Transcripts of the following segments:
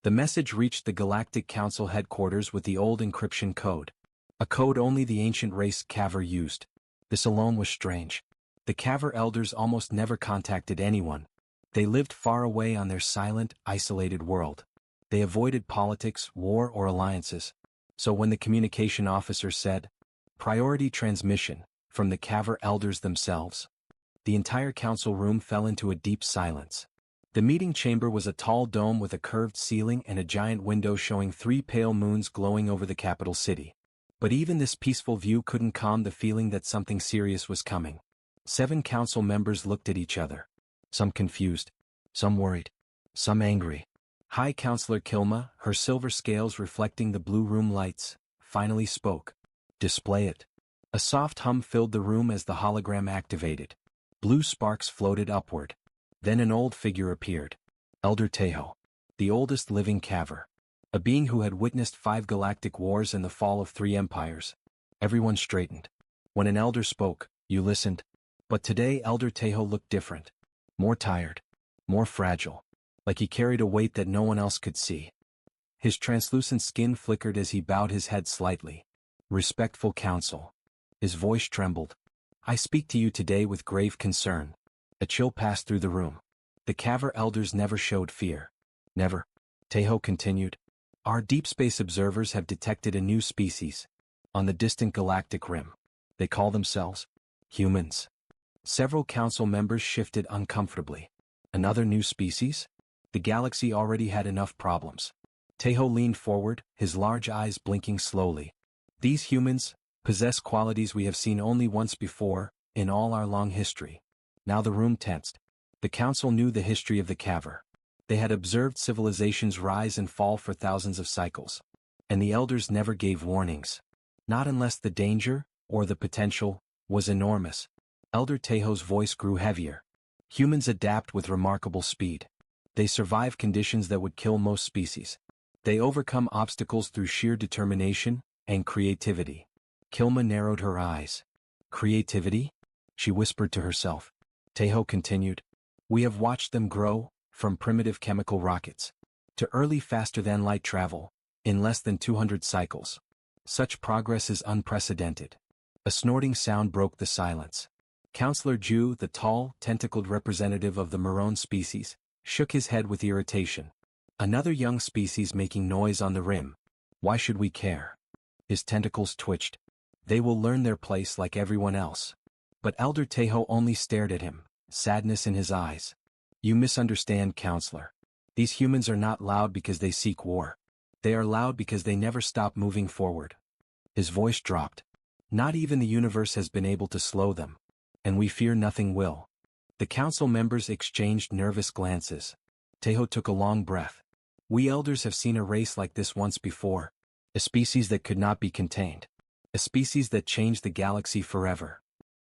The message reached the Galactic Council headquarters with the old encryption code. A code only the ancient race Caver used. This alone was strange. The Caver elders almost never contacted anyone. They lived far away on their silent, isolated world. They avoided politics, war, or alliances. So when the communication officer said, "Priority transmission," from the Caver elders themselves, the entire council room fell into a deep silence. The meeting chamber was a tall dome with a curved ceiling and a giant window showing 3 pale moons glowing over the capital city. But even this peaceful view couldn't calm the feeling that something serious was coming. 7 council members looked at each other. Some confused, some worried, some angry. High Counselor Kilma, her silver scales reflecting the blue room lights, finally spoke. "Display it." A soft hum filled the room as the hologram activated. Blue sparks floated upward. Then an old figure appeared. Elder Tejo, the oldest living Caver. A being who had witnessed 5 galactic wars and the fall of 3 empires. Everyone straightened. When an elder spoke, you listened. But today Elder Tejo looked different. More tired. More fragile. Like he carried a weight that no one else could see. His translucent skin flickered as he bowed his head slightly. "Respectful council." His voice trembled. "I speak to you today with grave concern." A chill passed through the room. The Caver elders never showed fear. Never. Tejo continued. "Our deep space observers have detected a new species. On the distant galactic rim. They call themselves humans." Several council members shifted uncomfortably. Another new species? The galaxy already had enough problems. Tejo leaned forward, his large eyes blinking slowly. "These humans possess qualities we have seen only once before, in all our long history." Now the room tensed. The council knew the history of the Caver. They had observed civilizations rise and fall for thousands of cycles. And the elders never gave warnings. Not unless the danger, or the potential, was enormous. Elder Tejo's voice grew heavier. Humans adapt with remarkable speed. They survive conditions that would kill most species. They overcome obstacles through sheer determination and creativity. Kilma narrowed her eyes. "Creativity?" she whispered to herself. Tejo continued. "We have watched them grow, from primitive chemical rockets to early faster-than-light travel, in less than 200 cycles. Such progress is unprecedented." A snorting sound broke the silence. Counselor Ju, the tall, tentacled representative of the Marone species, shook his head with irritation. "Another young species making noise on the rim. Why should we care?" His tentacles twitched. "They will learn their place like everyone else." But Elder Tejo only stared at him, sadness in his eyes. "You misunderstand, Counselor. These humans are not loud because they seek war. They are loud because they never stop moving forward." His voice dropped. "Not even the universe has been able to slow them. And we fear nothing will." The council members exchanged nervous glances. Tejo took a long breath. "We elders have seen a race like this once before. A species that could not be contained. A species that changed the galaxy forever."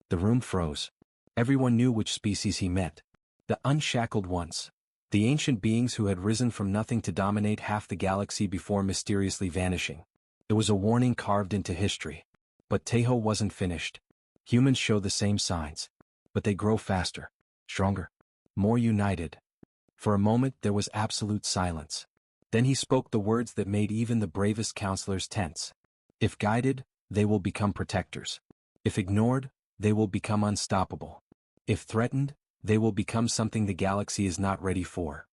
The room froze. Everyone knew which species he meant. The unshackled ones. The ancient beings who had risen from nothing to dominate half the galaxy before mysteriously vanishing. It was a warning carved into history. But Tejo wasn't finished. Humans show the same signs. But they grow faster, stronger, more united. For a moment there was absolute silence. Then he spoke the words that made even the bravest counselors tense. "If guided, they will become protectors. If ignored, they will become unstoppable. If threatened, they will become something the galaxy is not ready for."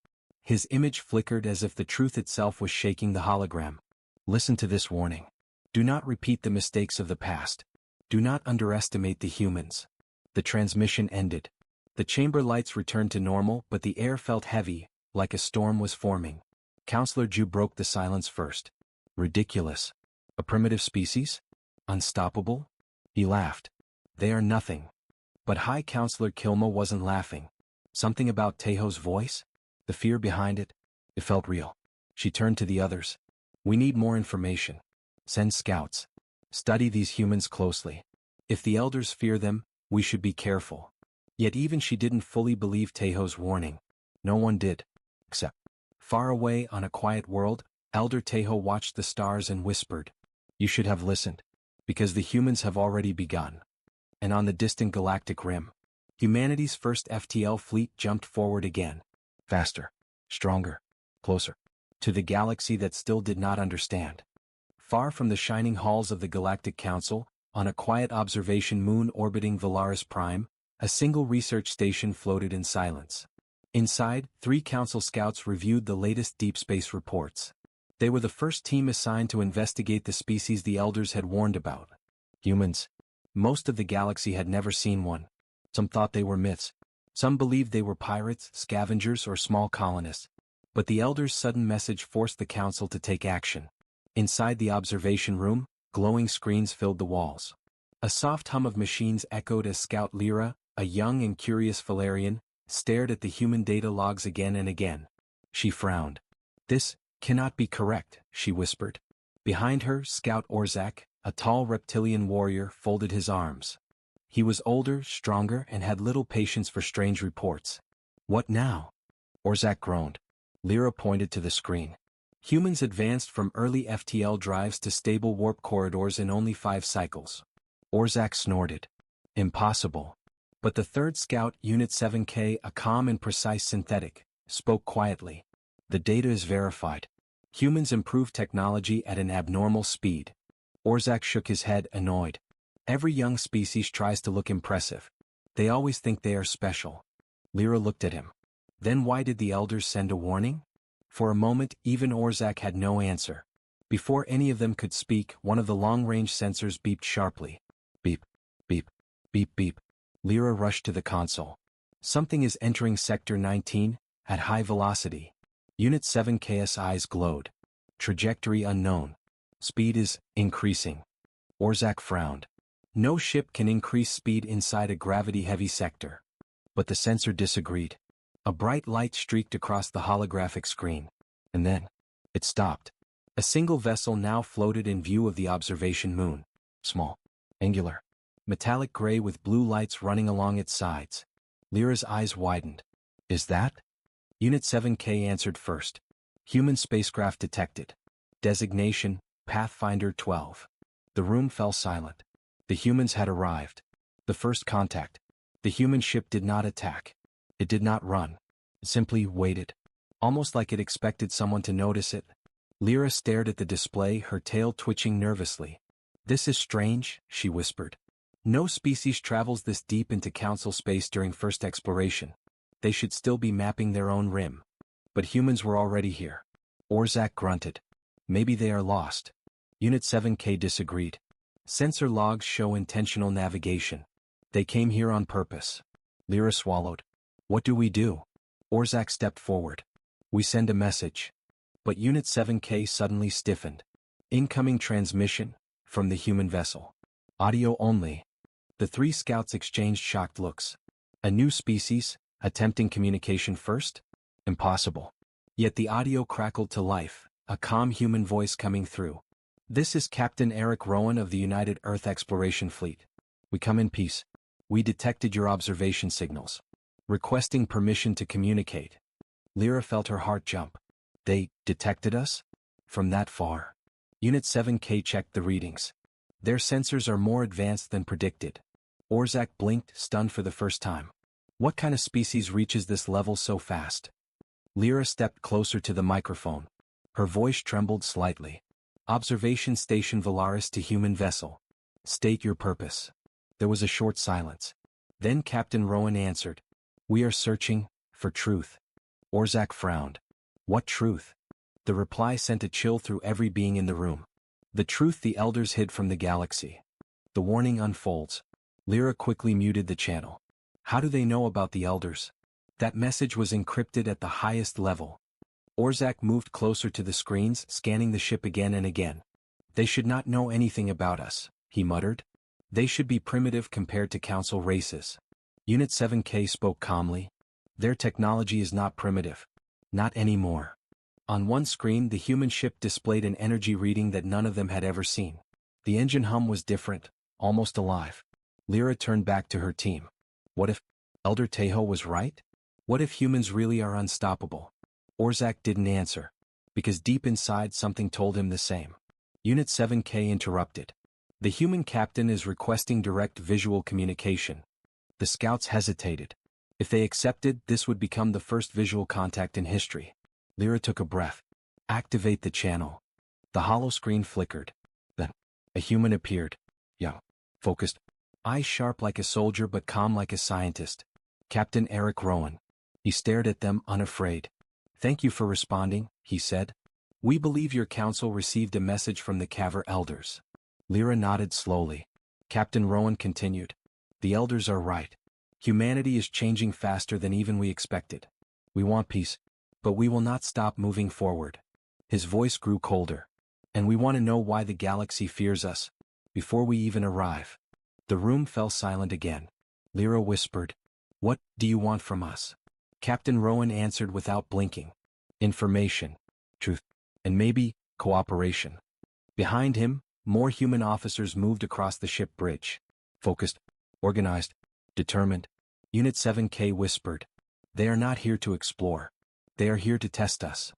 His image flickered as if the truth itself was shaking the hologram. "Listen to this warning. Do not repeat the mistakes of the past. Do not underestimate the humans." The transmission ended. The chamber lights returned to normal, but the air felt heavy, like a storm was forming. Counselor Ju broke the silence first. "Ridiculous. A primitive species? Unstoppable?" He laughed. "They are nothing." But High Counselor Kilma wasn't laughing. Something about Tejo's voice? The fear behind it? It felt real. She turned to the others. "We need more information. Send scouts. Study these humans closely. If the elders fear them, we should be careful." Yet even she didn't fully believe Tejo's warning. No one did. Except, far away on a quiet world, Elder Tejo watched the stars and whispered, "You should have listened. Because the humans have already begun." And on the distant galactic rim, humanity's first FTL fleet jumped forward again. Faster, stronger, closer. to the galaxy that still did not understand. Far from the shining halls of the Galactic Council, on a quiet observation moon orbiting Valaris Prime, a single research station floated in silence. Inside, 3 Council scouts reviewed the latest deep space reports. They were the first team assigned to investigate the species the Elders had warned about. Humans. Most of the galaxy had never seen one. Some thought they were myths. Some believed they were pirates, scavengers, or small colonists. But the Elders' sudden message forced the Council to take action. Inside the observation room, glowing screens filled the walls. A soft hum of machines echoed as Scout Lyra, a young and curious Valerian, stared at the human data logs again and again. She frowned. "This cannot be correct," she whispered. Behind her, Scout Orzak, a tall reptilian warrior, folded his arms. He was older, stronger, and had little patience for strange reports. "What now?" Orzak groaned. Lyra pointed to the screen. Humans advanced from early FTL drives to stable warp corridors in only 5 cycles. Orzak snorted. "Impossible." But the 3rd Scout, Unit 7K, a calm and precise synthetic, spoke quietly. "The data is verified. Humans improve technology at an abnormal speed." Orzak shook his head, annoyed. "Every young species tries to look impressive. They always think they are special." Lyra looked at him. "Then why did the Elders send a warning?" For a moment, even Orzak had no answer. Before any of them could speak, one of the long-range sensors beeped sharply. Beep, beep, beep, beep. Lyra rushed to the console. "Something is entering Sector 19, at high velocity." Unit 7K's eyes glowed. "Trajectory unknown. Speed is increasing." Orzak frowned. No ship can increase speed inside a gravity-heavy sector. But the sensor disagreed. A bright light streaked across the holographic screen. And then, it stopped. A single vessel now floated in view of the observation moon. Small, angular, metallic gray with blue lights running along its sides. Lyra's eyes widened. "Is that?" Unit 7K answered first. "Human spacecraft detected. Designation, Pathfinder 12. The room fell silent. The humans had arrived. The first contact. The human ship did not attack. It did not run. It simply waited. Almost like it expected someone to notice it. Lyra stared at the display, her tail twitching nervously. "This is strange," she whispered. "No species travels this deep into Council space during first exploration. They should still be mapping their own rim. But humans were already here." Orzak grunted. "Maybe they are lost." Unit 7K disagreed. "Sensor logs show intentional navigation. They came here on purpose." Lyra swallowed. "What do we do?" Orzak stepped forward. "We send a message." But Unit 7K suddenly stiffened. "Incoming transmission, from the human vessel. Audio only." The 3 scouts exchanged shocked looks. A new species, attempting communication first? Impossible. Yet the audio crackled to life, a calm human voice coming through. "This is Captain Eric Rowan of the United Earth Exploration Fleet. We come in peace. We detected your observation signals. Requesting permission to communicate." Lyra felt her heart jump. "They detected us? From that far?" Unit 7K checked the readings. "Their sensors are more advanced than predicted." Orzak blinked, stunned for the first time. What kind of species reaches this level so fast? Lyra stepped closer to the microphone. Her voice trembled slightly. "Observation Station Valaris to human vessel. State your purpose." There was a short silence. Then Captain Rowan answered. "We are searching for truth." Orzak frowned. "What truth?" The reply sent a chill through every being in the room. "The truth the Elders hid from the galaxy." The warning unfolds. Lyra quickly muted the channel. How do they know about the Elders? That message was encrypted at the highest level. Orzak moved closer to the screens, scanning the ship again and again. "They should not know anything about us," he muttered. "They should be primitive compared to Council races." Unit 7K spoke calmly. "Their technology is not primitive. Not anymore." On one screen, the human ship displayed an energy reading that none of them had ever seen. The engine hum was different, almost alive. Lyra turned back to her team. What if Elder Tejo was right? What if humans really are unstoppable? Orzak didn't answer, because deep inside something told him the same. Unit 7K interrupted. "The human captain is requesting direct visual communication." The scouts hesitated. If they accepted, this would become the first visual contact in history. Lyra took a breath. Activate the channel. The hollow screen flickered. Then, a human appeared. Young, focused, eyes sharp like a soldier but calm like a scientist. Captain Eric Rowan. He stared at them unafraid. "Thank you for responding," he said. "We believe your council received a message from the Caver Elders." Lyra nodded slowly. Captain Rowan continued. "The Elders are right. Humanity is changing faster than even we expected. We want peace, but we will not stop moving forward." His voice grew colder. "And we want to know why the galaxy fears us, before we even arrive." The room fell silent again. Lyra whispered, "What do you want from us?" Captain Rowan answered without blinking. "Information, truth, and maybe cooperation." Behind him, more human officers moved across the ship bridge. Focused, organized, determined. Unit 7K whispered, "They are not here to explore. They are here to test us."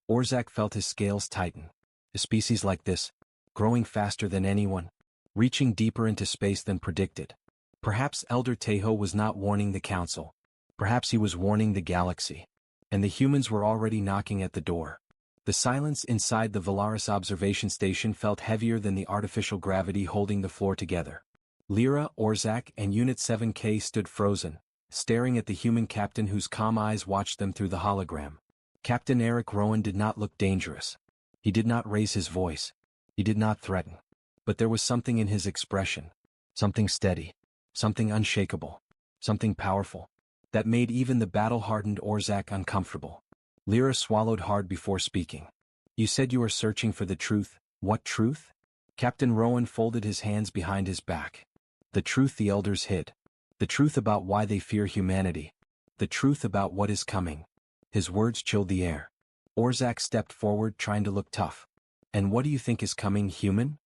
Orzak felt his scales tighten. A species like this, growing faster than anyone, reaching deeper into space than predicted. Perhaps Elder Tejo was not warning the Council. Perhaps he was warning the galaxy. And the humans were already knocking at the door. The silence inside the Valaris observation station felt heavier than the artificial gravity holding the floor together. Lyra, Orzak, and Unit 7K stood frozen, staring at the human captain whose calm eyes watched them through the hologram. Captain Eric Rowan did not look dangerous. He did not raise his voice. He did not threaten. But there was something in his expression. Something steady. Something unshakable. Something powerful. That made even the battle-hardened Orzak uncomfortable. Lyra swallowed hard before speaking. "You said you were searching for the truth. What truth?" Captain Rowan folded his hands behind his back. "The truth the Elders hid. The truth about why they fear humanity. The truth about what is coming." His words chilled the air. Orzak stepped forward, trying to look tough. "And what do you think is coming, human?"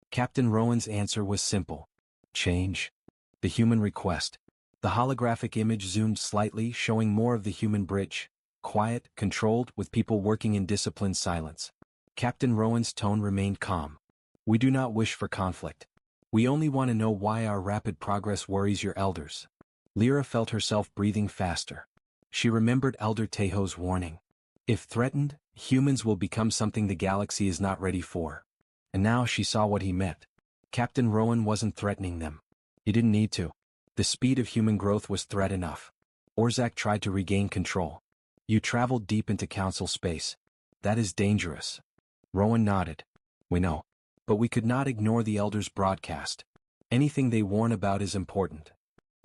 Captain Rowan's answer was simple. "Change." The human request. The holographic image zoomed slightly, showing more of the human bridge. Quiet, controlled, with people working in disciplined silence. Captain Rowan's tone remained calm. "We do not wish for conflict. We only want to know why our rapid progress worries your elders." Lyra felt herself breathing faster. She remembered Elder Tejo's warning. If threatened, humans will become something the galaxy is not ready for. And now she saw what he meant. Captain Rowan wasn't threatening them. He didn't need to. The speed of human growth was threat enough. Orzak tried to regain control. "You traveled deep into Council space. That is dangerous." Rowan nodded. "We know. But we could not ignore the Elders' broadcast. Anything they warn about is important."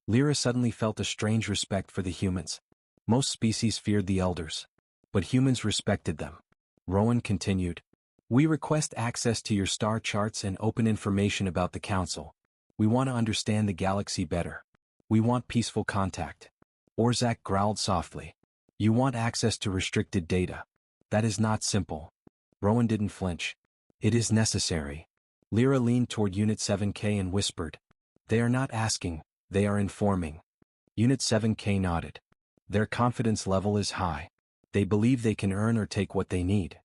Lyra suddenly felt a strange respect for the humans. Most species feared the Elders. But humans respected them. Rowan continued. "We request access to your star charts and open information about the Council. We want to understand the galaxy better. We want peaceful contact." Orzak growled softly. "You want access to restricted data. That is not simple." Rowan didn't flinch. "It is necessary." Lyra leaned toward Unit 7K and whispered. "They are not asking, they are informing." Unit 7K nodded. "Their confidence level is high. They believe they can earn or take what they need."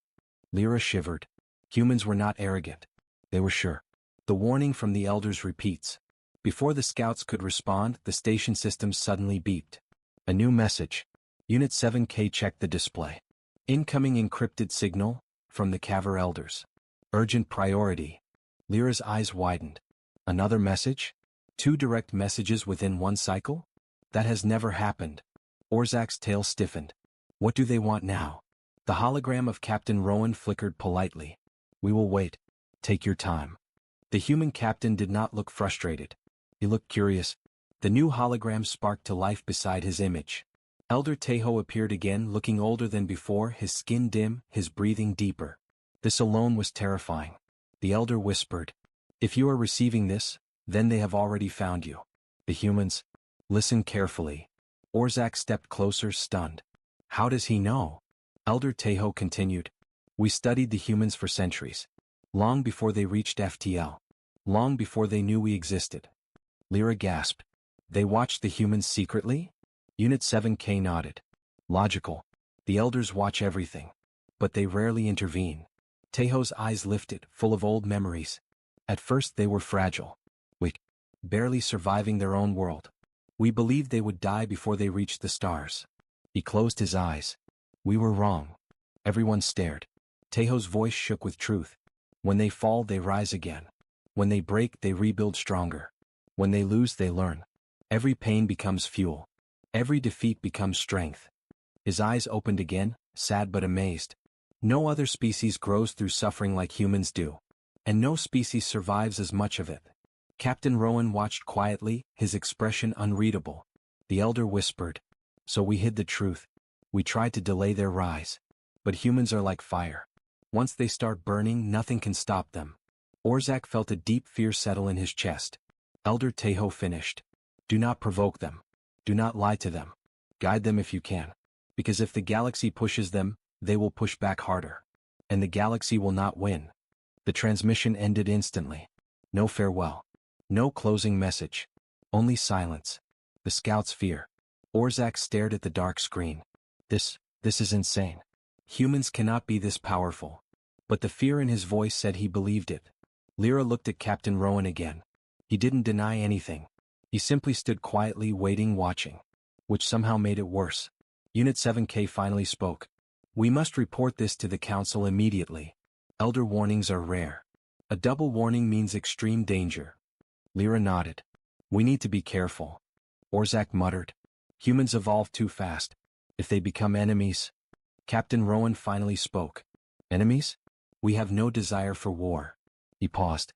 Lyra shivered. Humans were not arrogant. They were sure. The warning from the Elders repeats. Before the scouts could respond, the station systems suddenly beeped. A new message. Unit 7K checked the display. "Incoming encrypted signal from the Caver Elders. Urgent priority." Lyra's eyes widened. Another message? 2 direct messages within one cycle? That has never happened. Orzak's tail stiffened. What do they want now? The hologram of Captain Rowan flickered politely. "We will wait. Take your time." The human captain did not look frustrated. He looked curious. The new hologram sparked to life beside his image. Elder Tejo appeared again, looking older than before, his skin dim, his breathing deeper. This alone was terrifying. The elder whispered, "If you are receiving this, then they have already found you." The humans. "Listen carefully." Orzak stepped closer, stunned. "How does he know?" Elder Tejo continued. "We studied the humans for centuries. Long before they reached FTL. Long before they knew we existed." Lyra gasped. "They watched the humans secretly?" Unit 7K nodded. "Logical. The Elders watch everything. But they rarely intervene." Tejo's eyes lifted, full of old memories. At first they were fragile. Weak. Barely surviving their own world. "We believed they would die before they reached the stars." He closed his eyes. "We were wrong." Everyone stared. Tejo's voice shook with truth. When they fall, they rise again. When they break, they rebuild stronger. When they lose, they learn. Every pain becomes fuel. Every defeat becomes strength. His eyes opened again, sad but amazed. No other species grows through suffering like humans do. And no species survives as much of it. Captain Rowan watched quietly, his expression unreadable. The elder whispered, "So we hid the truth. We tried to delay their rise. But humans are like fire. Once they start burning, nothing can stop them." Orzak felt a deep fear settle in his chest. Elder Tejo finished. "Do not provoke them. Do not lie to them. Guide them if you can. Because if the galaxy pushes them, they will push back harder. And the galaxy will not win." The transmission ended instantly. No farewell. No closing message. Only silence. The scout's fear. Orzak stared at the dark screen. This is insane. Humans cannot be this powerful. But the fear in his voice said he believed it. Lyra looked at Captain Rowan again. He didn't deny anything. He simply stood quietly waiting, watching. Which somehow made it worse. Unit 7K finally spoke. "We must report this to the Council immediately. Elder warnings are rare. A double warning means extreme danger." Lyra nodded. "We need to be careful." Orzak muttered. "Humans evolve too fast. If they become enemies..." Captain Rowan finally spoke. "Enemies? We have no desire for war." He paused.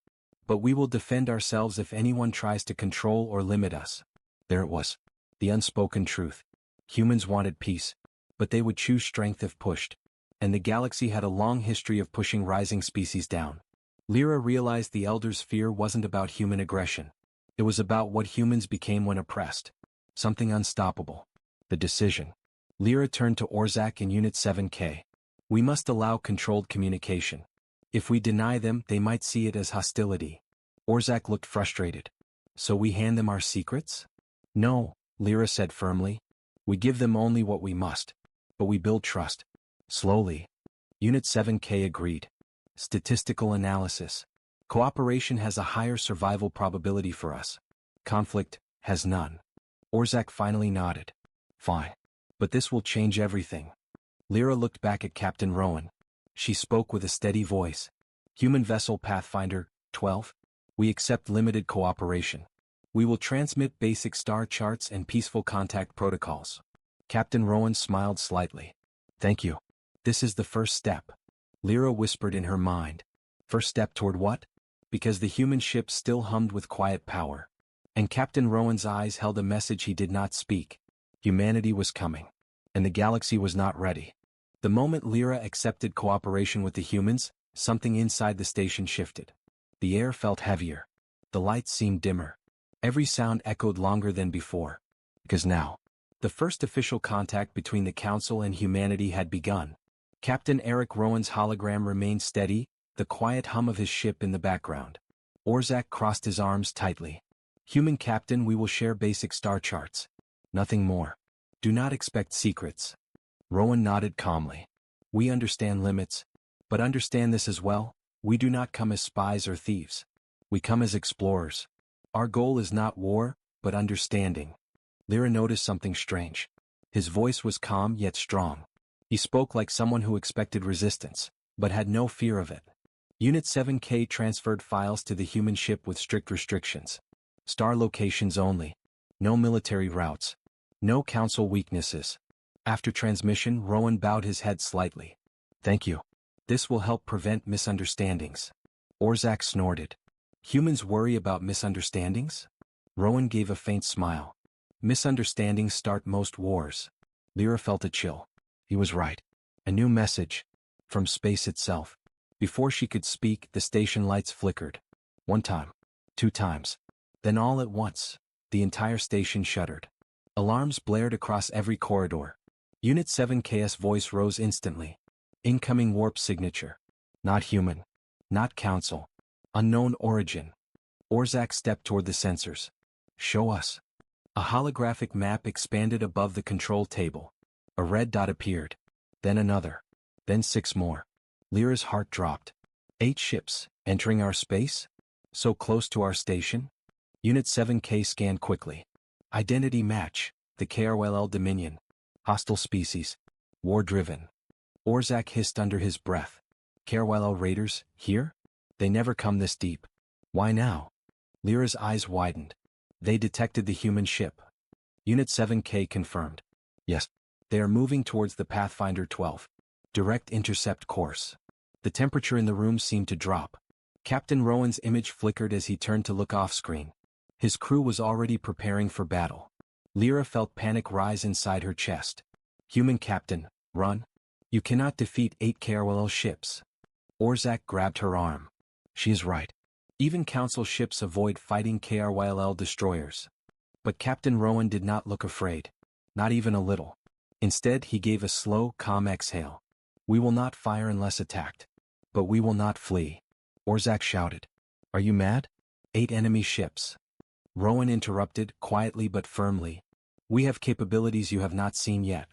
"But we will defend ourselves if anyone tries to control or limit us." There it was. The unspoken truth. Humans wanted peace. But they would choose strength if pushed. And the galaxy had a long history of pushing rising species down. Lyra realized the Elder's fear wasn't about human aggression. It was about what humans became when oppressed. Something unstoppable. The decision. Lyra turned to Orzak and Unit 7K. "We must allow controlled communication. If we deny them, they might see it as hostility." Orzak looked frustrated. "So we hand them our secrets?" "No," Lyra said firmly. "We give them only what we must. But we build trust. Slowly." Unit 7K agreed. "Statistical analysis. Cooperation has a higher survival probability for us. Conflict has none." Orzak finally nodded. "Fine. But this will change everything." Lyra looked back at Captain Rowan. She spoke with a steady voice. "Human vessel Pathfinder 12. We accept limited cooperation. We will transmit basic star charts and peaceful contact protocols." Captain Rowan smiled slightly. "Thank you. This is the first step." Lyra whispered in her mind. "First step toward what?" Because the human ship still hummed with quiet power. And Captain Rowan's eyes held a message he did not speak. Humanity was coming. And the galaxy was not ready. The moment Lyra accepted cooperation with the humans, something inside the station shifted. The air felt heavier. The lights seemed dimmer. Every sound echoed longer than before. Because now, the first official contact between the Council and humanity had begun. Captain Eric Rowan's hologram remained steady, the quiet hum of his ship in the background. Orzak crossed his arms tightly. "Human Captain, we will share basic star charts. Nothing more. Do not expect secrets." Rowan nodded calmly. "We understand limits. But understand this as well, we do not come as spies or thieves. We come as explorers. Our goal is not war, but understanding." Lyra noticed something strange. His voice was calm yet strong. He spoke like someone who expected resistance, but had no fear of it. Unit 7K transferred files to the human ship with strict restrictions. Star locations only. No military routes. No Council weaknesses. After transmission, Rowan bowed his head slightly. "Thank you. This will help prevent misunderstandings." Orzak snorted. "Humans worry about misunderstandings?" Rowan gave a faint smile. "Misunderstandings start most wars." Lyra felt a chill. He was right. A new message. From space itself. Before she could speak, the station lights flickered. 1 time. 2 times. Then all at once, the entire station shuddered. Alarms blared across every corridor. Unit 7K's voice rose instantly. "Incoming warp signature. Not human. Not Council. Unknown origin." Orzak stepped toward the sensors. "Show us." A holographic map expanded above the control table. A red dot appeared. Then another. Then 6 more. Lyra's heart dropped. 8 ships, entering our space? So close to our station? Unit 7K scanned quickly. Identity match, the KRLL Dominion. Hostile species. War-driven. Orzak hissed under his breath. Carwell raiders, here? They never come this deep. Why now? Lyra's eyes widened. They detected the human ship. Unit 7K confirmed. Yes. They are moving towards the Pathfinder 12. Direct intercept course. The temperature in the room seemed to drop. Captain Rowan's image flickered as he turned to look off-screen. His crew was already preparing for battle. Lyra felt panic rise inside her chest. Human captain, run. You cannot defeat 8 Carwell ships. Orzak grabbed her arm. She is right. Even Council ships avoid fighting Carwell destroyers. But Captain Rowan did not look afraid. Not even a little. Instead, he gave a slow, calm exhale. We will not fire unless attacked. But we will not flee. Orzak shouted. Are you mad? 8 enemy ships. Rowan interrupted, quietly but firmly. We have capabilities you have not seen yet.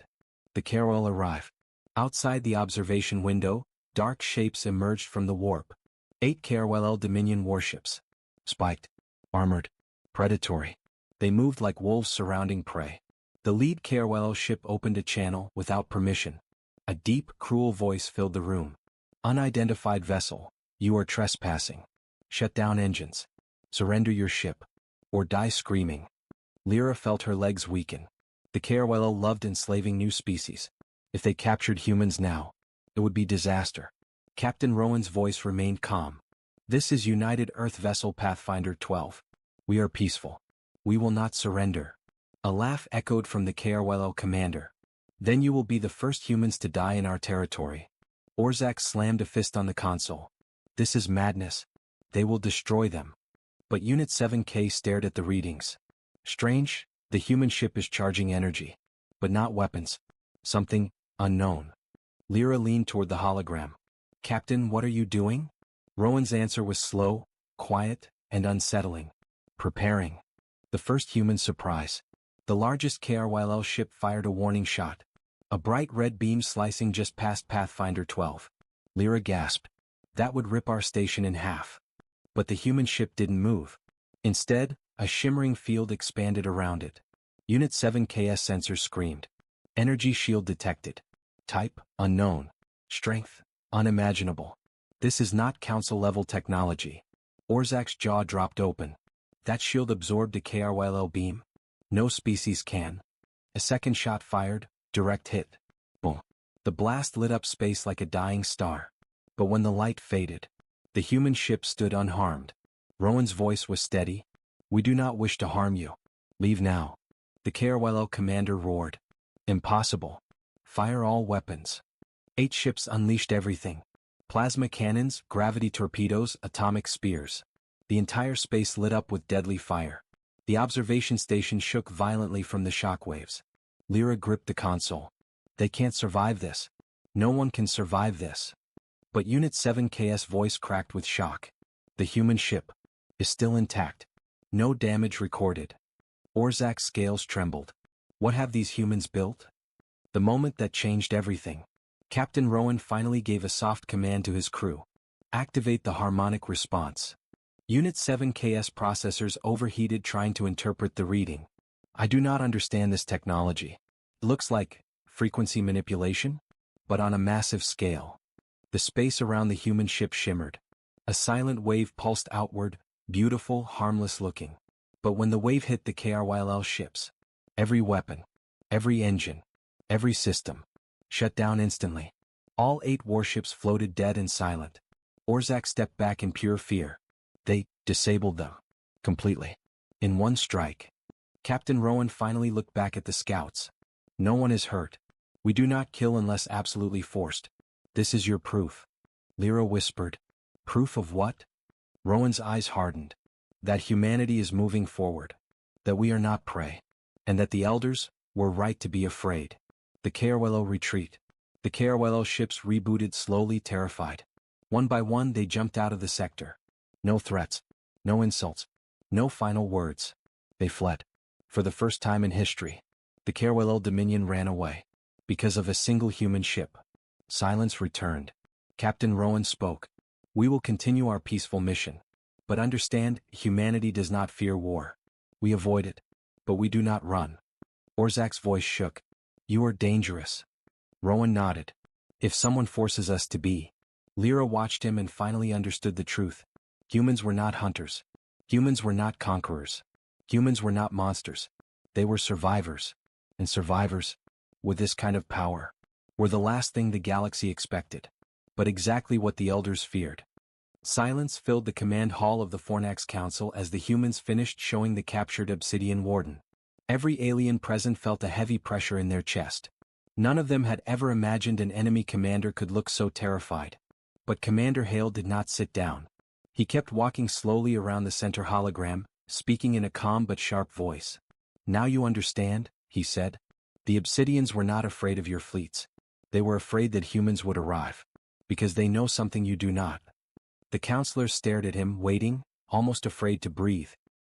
The Carwell arrive. Outside the observation window, dark shapes emerged from the warp. 8 Carwell Dominion warships. Spiked. Armored. Predatory. They moved like wolves surrounding prey. The lead Carwell ship opened a channel without permission. A deep, cruel voice filled the room. Unidentified vessel. You are trespassing. Shut down engines. Surrender your ship. Or die screaming. Lyra felt her legs weaken. The Carwell loved enslaving new species. If they captured humans now, it would be disaster. Captain Rowan's voice remained calm. This is United Earth Vessel Pathfinder 12. We are peaceful. We will not surrender. A laugh echoed from the Carwell commander. Then you will be the first humans to die in our territory. Orzak slammed a fist on the console. This is madness. They will destroy them. But Unit 7K stared at the readings. Strange, the human ship is charging energy. But not weapons. Something unknown. Lyra leaned toward the hologram. Captain, what are you doing? Rowan's answer was slow, quiet, and unsettling. Preparing. The first human surprise. The largest Carwell ship fired a warning shot. A bright red beam slicing just past Pathfinder 12. Lyra gasped. That would rip our station in half. But the human ship didn't move. Instead, a shimmering field expanded around it. Unit 7KS sensor screamed. Energy shield detected. Type, unknown. Strength, unimaginable. This is not council-level technology. Orzak's jaw dropped open. That shield absorbed a Carwell beam? No species can. A second shot fired, direct hit. Boom. The blast lit up space like a dying star. But when the light faded, the human ship stood unharmed. Rowan's voice was steady. We do not wish to harm you. Leave now. The Carwell commander roared. Impossible. Fire all weapons. 8 ships unleashed everything. Plasma cannons, gravity torpedoes, atomic spears. The entire space lit up with deadly fire. The observation station shook violently from the shockwaves. Lyra gripped the console. They can't survive this. No one can survive this. But Unit 7KS voice cracked with shock. The human ship is still intact. No damage recorded. Orzak's scales trembled. What have these humans built? The moment that changed everything. Captain Rowan finally gave a soft command to his crew. Activate the harmonic response. Unit 7KS processors overheated trying to interpret the reading. I do not understand this technology. It looks like frequency manipulation, but on a massive scale. The space around the human ship shimmered. A silent wave pulsed outward, beautiful, harmless looking. But when the wave hit the Carwell ships, every weapon, every engine, every system, shut down instantly. All 8 warships floated dead and silent. Orzak stepped back in pure fear. They disabled them. Completely. In one strike. Captain Rowan finally looked back at the scouts. No one is hurt. We do not kill unless absolutely forced. This is your proof. Lyra whispered. Proof of what? Rowan's eyes hardened. That humanity is moving forward. That we are not prey. And that the elders were right to be afraid. The Carwell retreat. The Carwell ships rebooted slowly, terrified. One by one they jumped out of the sector. No threats. No insults. No final words. They fled. For the first time in history, the Carwell Dominion ran away. Because of a single human ship. Silence returned. Captain Rowan spoke. We will continue our peaceful mission. But understand, humanity does not fear war. We avoid it. But we do not run. Orzak's voice shook. You are dangerous. Rowan nodded. If someone forces us to be, Lyra watched him and finally understood the truth. Humans were not hunters. Humans were not conquerors. Humans were not monsters. They were survivors. And survivors, with this kind of power, were the last thing the galaxy expected. But exactly what the elders feared. Silence filled the command hall of the Fornax Council as the humans finished showing the captured Obsidian Warden. Every alien present felt a heavy pressure in their chest. None of them had ever imagined an enemy commander could look so terrified. But Commander Hale did not sit down. He kept walking slowly around the center hologram, speaking in a calm but sharp voice. "Now you understand," he said. "The Obsidians were not afraid of your fleets. They were afraid that humans would arrive. Because they know something you do not." The counselors stared at him, waiting, almost afraid to breathe.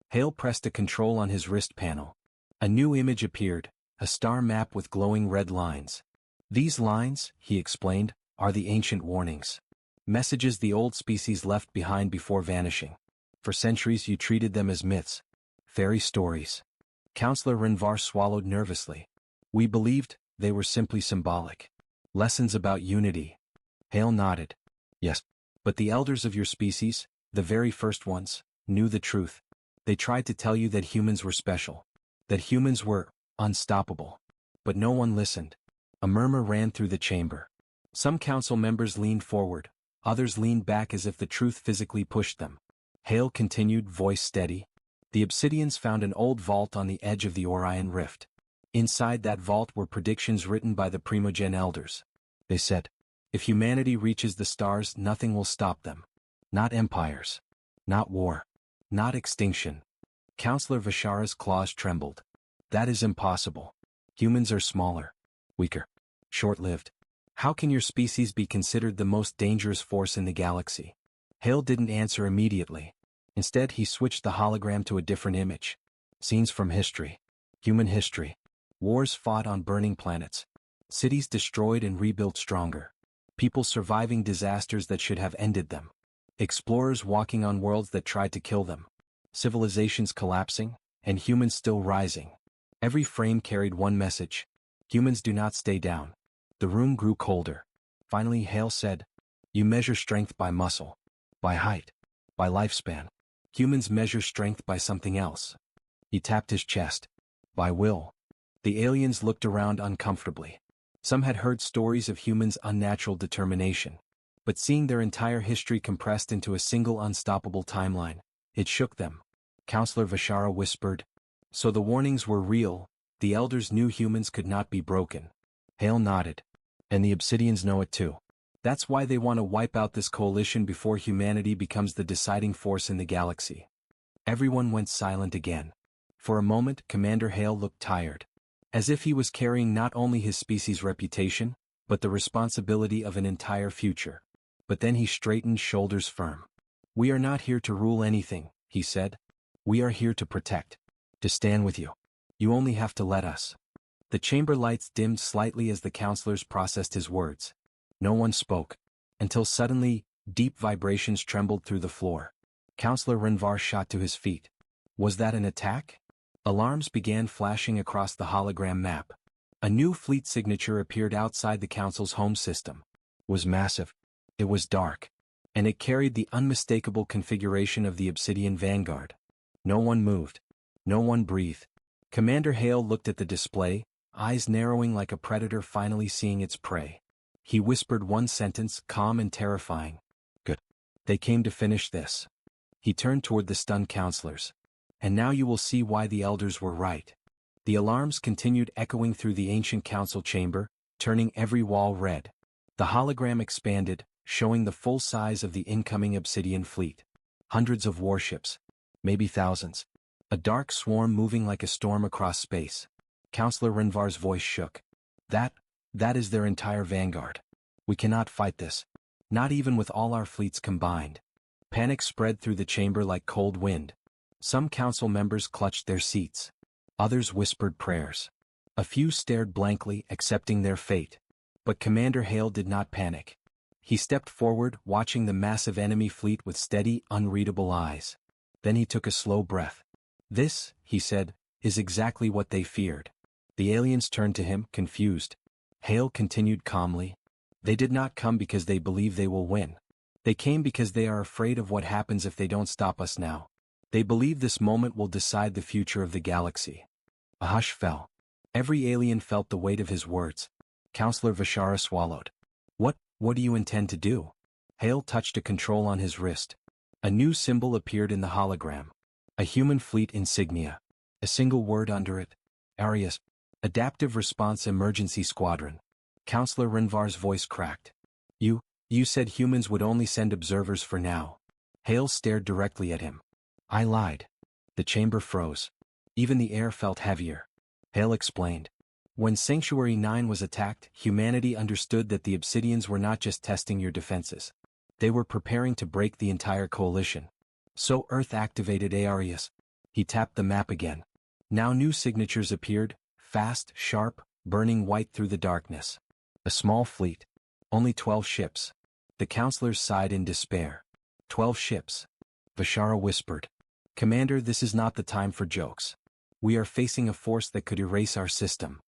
Hale pressed a control on his wrist panel. A new image appeared, a star map with glowing red lines. "These lines," he explained, "are the ancient warnings. Messages the old species left behind before vanishing. For centuries you treated them as myths. Fairy stories." Counselor Renvar swallowed nervously. "We believed they were simply symbolic. Lessons about unity." Hale nodded. "Yes. But the elders of your species, the very first ones, knew the truth. They tried to tell you that humans were special. That humans were unstoppable. But no one listened." A murmur ran through the chamber. Some council members leaned forward. Others leaned back as if the truth physically pushed them. Hale continued, voice steady. "The Obsidians found an old vault on the edge of the Orion Rift. Inside that vault were predictions written by the Primogen Elders. They said, if humanity reaches the stars, nothing will stop them. Not empires. Not war. Not extinction." Counselor Vishara's claws trembled. "That is impossible. Humans are smaller, weaker, short-lived. How can your species be considered the most dangerous force in the galaxy?" Hale didn't answer immediately. Instead he switched the hologram to a different image. Scenes from history. Human history. Wars fought on burning planets. Cities destroyed and rebuilt stronger. People surviving disasters that should have ended them. Explorers walking on worlds that tried to kill them. Civilizations collapsing, and humans still rising. Every frame carried one message. Humans do not stay down. The room grew colder. Finally Hale said, "You measure strength by muscle. By height. By lifespan. Humans measure strength by something else." He tapped his chest. "By will." The aliens looked around uncomfortably. Some had heard stories of humans' unnatural determination. But seeing their entire history compressed into a single unstoppable timeline, it shook them. Counselor Vishara whispered, "So the warnings were real. The elders knew humans could not be broken." Hale nodded. "And the Obsidians know it too. That's why they want to wipe out this coalition before humanity becomes the deciding force in the galaxy." Everyone went silent again. For a moment Commander Hale looked tired. As if he was carrying not only his species' reputation, but the responsibility of an entire future. But then he straightened, shoulders firm. "We are not here to rule anything," he said. "We are here to protect. To stand with you. You only have to let us." The chamber lights dimmed slightly as the counselors processed his words. No one spoke. Until suddenly, deep vibrations trembled through the floor. Counselor Renvar shot to his feet. Was that an attack? Alarms began flashing across the hologram map. A new fleet signature appeared outside the council's home system. It was massive. It was dark. And it carried the unmistakable configuration of the Obsidian Vanguard. No one moved. No one breathed. Commander Hale looked at the display, eyes narrowing like a predator finally seeing its prey. He whispered one sentence, calm and terrifying. "Good. They came to finish this." He turned toward the stunned counselors. "And now you will see why the elders were right." The alarms continued echoing through the ancient council chamber, turning every wall red. The hologram expanded, showing the full size of the incoming Obsidian fleet. Hundreds of warships. Maybe thousands. A dark swarm moving like a storm across space. Counselor Renvar's voice shook. That is their entire vanguard. We cannot fight this. Not even with all our fleets combined." Panic spread through the chamber like cold wind. Some council members clutched their seats. Others whispered prayers. A few stared blankly, accepting their fate. But Commander Hale did not panic. He stepped forward, watching the massive enemy fleet with steady, unreadable eyes. Then he took a slow breath. "This," he said, "is exactly what they feared." The aliens turned to him, confused. Hale continued calmly. They did not come because they believe they will win. They came because they are afraid of what happens if they don't stop us now. They believe this moment will decide the future of the galaxy. A hush fell. Every alien felt the weight of his words. Counselor Vishara swallowed. What do you intend to do? Hale touched a control on his wrist. A new symbol appeared in the hologram. A human fleet insignia. A single word under it. Arius. Adaptive Response Emergency Squadron. Counselor Renvar's voice cracked. You said humans would only send observers for now. Hale stared directly at him. I lied. The chamber froze. Even the air felt heavier. Hale explained. When Sanctuary 9 was attacked, humanity understood that the Obsidians were not just testing your defenses. They were preparing to break the entire coalition. So Earth activated Arius. He tapped the map again. Now new signatures appeared, fast, sharp, burning white through the darkness. A small fleet. Only 12 ships. The counselors sighed in despair. 12 ships. Vishara whispered. Commander, this is not the time for jokes. We are facing a force that could erase our system.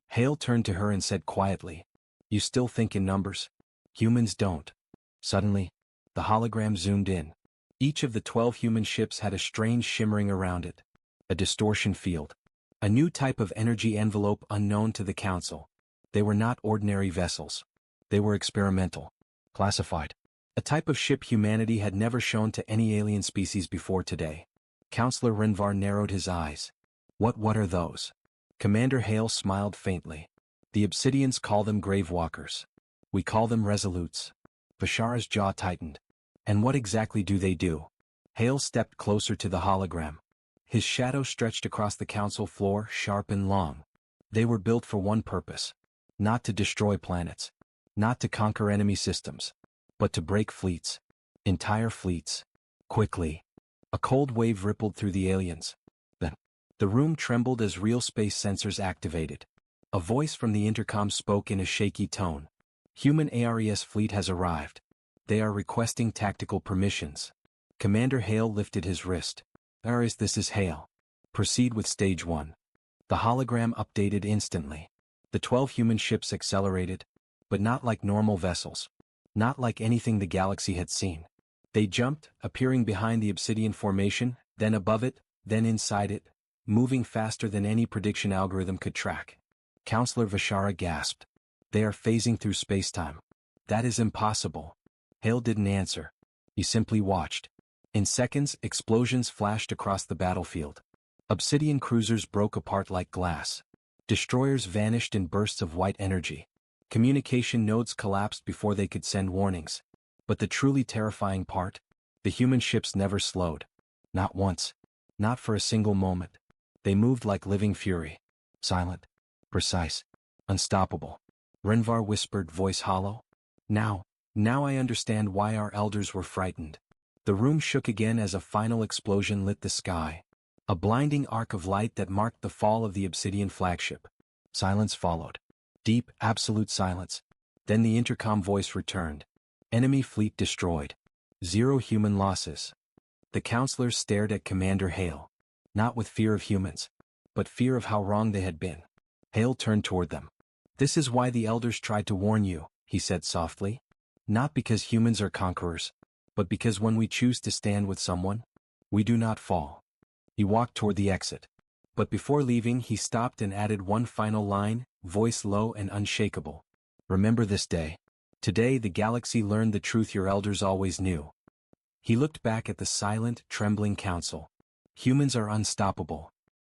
Hale turned to her and said quietly. You still think in numbers? Humans don't. Suddenly, the hologram zoomed in. Each of the 12 human ships had a strange shimmering around it. A distortion field. A new type of energy envelope unknown to the Council. They were not ordinary vessels. They were experimental. Classified. A type of ship humanity had never shown to any alien species before today. Counselor Renvar narrowed his eyes. What are those? Commander Hale smiled faintly. The Obsidians call them Gravewalkers. We call them Resolutes. Vishara's jaw tightened. And what exactly do they do? Hale stepped closer to the hologram. His shadow stretched across the council floor, sharp and long. They were built for one purpose. Not to destroy planets. Not to conquer enemy systems. But to break fleets. Entire fleets. Quickly. A cold wave rippled through the aliens. The room trembled as real space sensors activated. A voice from the intercom spoke in a shaky tone. Human ARES fleet has arrived. They are requesting tactical permissions. Commander Hale lifted his wrist. Ares, this is Hale. Proceed with Stage 1. The hologram updated instantly. The 12 human ships accelerated, but not like normal vessels. Not like anything the galaxy had seen. They jumped, appearing behind the Obsidian formation, then above it, then inside it, moving faster than any prediction algorithm could track. Counselor Vishara gasped. They are phasing through spacetime. That is impossible. Hale didn't answer. He simply watched. In seconds, explosions flashed across the battlefield. Obsidian cruisers broke apart like glass. Destroyers vanished in bursts of white energy. Communication nodes collapsed before they could send warnings. But the truly terrifying part? The human ships never slowed. Not once. Not for a single moment. They moved like living fury. Silent. Precise. Unstoppable. Renvar whispered, voice hollow. Now I understand why our elders were frightened. The room shook again as a final explosion lit the sky. A blinding arc of light that marked the fall of the Obsidian flagship. Silence followed. Deep, absolute silence. Then the intercom voice returned. Enemy fleet destroyed. 0 human losses. The counselors stared at Commander Hale. Not with fear of humans, but fear of how wrong they had been. Hale turned toward them. This is why the elders tried to warn you, he said softly. Not because humans are conquerors, but because when we choose to stand with someone, we do not fall. He walked toward the exit. But before leaving, he stopped and added one final line, voice low and unshakable. Remember this day. Today the galaxy learned the truth your elders always knew. He looked back at the silent, trembling council. Humans are unstoppable.